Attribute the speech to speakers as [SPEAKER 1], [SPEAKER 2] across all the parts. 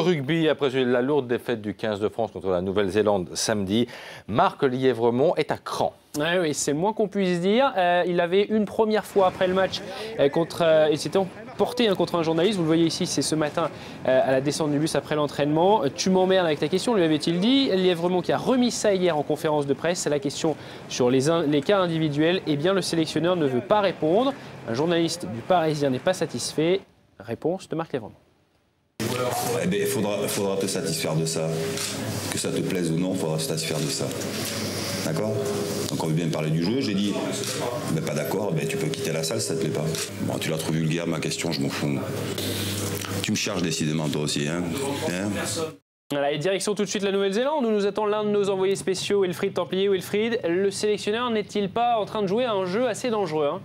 [SPEAKER 1] Rugby, après la lourde défaite du 15 de France contre la Nouvelle-Zélande samedi, Marc Lièvremont est à cran.
[SPEAKER 2] Oui, c'est le moins qu'on puisse dire. Il avait une première fois après le match il s'était emporté contre un journaliste. Vous le voyez ici, c'est ce matin à la descente du bus après l'entraînement. Tu m'emmerdes avec ta question, lui avait-il dit. Lièvremont qui a remis ça hier en conférence de presse. C'est la question sur les cas individuels. Eh bien, le sélectionneur ne veut pas répondre. Un journaliste du Parisien n'est pas satisfait. Réponse de Marc Lièvremont.
[SPEAKER 3] Eh bien, il faudra te satisfaire de ça. Que ça te plaise ou non, il faudra se satisfaire de ça. D'accord? Donc on veut bien parler du jeu. J'ai dit, ben pas d'accord, ben tu peux quitter la salle si ça te plaît pas. Bon, tu l'as trop vulgaire, ma question, je m'en fous. Tu me charges décidément toi aussi, hein?
[SPEAKER 2] Voilà, et direction tout de suite la Nouvelle-Zélande où nous attend l'un de nos envoyés spéciaux, Wilfried Templier. Wilfried, le sélectionneur n'est-il pas en train de jouer à un jeu assez dangereux, hein?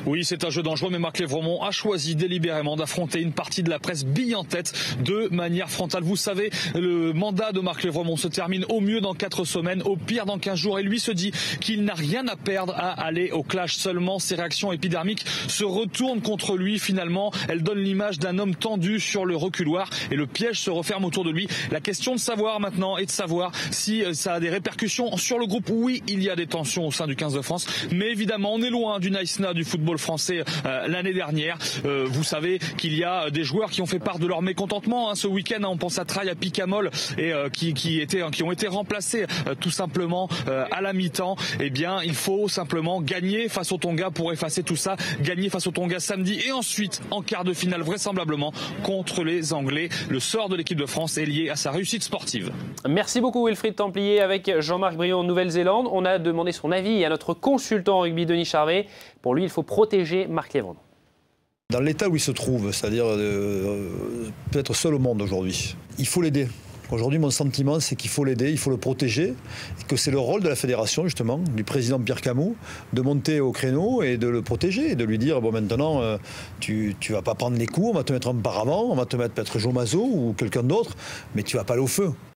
[SPEAKER 4] Oui, c'est un jeu dangereux, mais Marc Lièvremont a choisi délibérément d'affronter une partie de la presse bille en tête de manière frontale. Vous savez, le mandat de Marc Lièvremont se termine au mieux dans 4 semaines, au pire dans 15 jours. Et lui se dit qu'il n'a rien à perdre à aller au clash. Seulement, ses réactions épidermiques se retournent contre lui. Finalement, elles donnent l'image d'un homme tendu sur le reculoir et le piège se referme autour de lui. La question de savoir maintenant est de savoir si ça a des répercussions sur le groupe. Oui, il y a des tensions au sein du 15 de France, mais évidemment, on est loin du Naïsna du football français l'année dernière. Vous savez qu'il y a des joueurs qui ont fait part de leur mécontentement. Ce week-end, on pense à Traille, à Picamol, et qui ont été remplacés tout simplement à la mi-temps. Eh bien, il faut simplement gagner face au Tonga pour effacer tout ça. Gagner face au Tonga samedi et ensuite en quart de finale vraisemblablement contre les Anglais. Le sort de l'équipe de France est lié à sa réussite sportive.
[SPEAKER 2] Merci beaucoup Wilfried Templier avec Jean-Marc Briand en Nouvelle-Zélande. On a demandé son avis à notre consultant rugby Denis Charvet. Pour lui, il faut protéger Marc Lièvremont.
[SPEAKER 5] Dans l'état où il se trouve, c'est-à-dire peut-être seul au monde aujourd'hui, il faut l'aider. Aujourd'hui, mon sentiment, c'est qu'il faut l'aider, il faut le protéger, et que c'est le rôle de la fédération, justement, du président Pierre Camus, de monter au créneau et de le protéger, et de lui dire, bon, maintenant, tu vas pas prendre les coups, on va te mettre un paravent, on va te mettre peut-être Joe Mazot ou quelqu'un d'autre, mais tu vas pas aller au feu.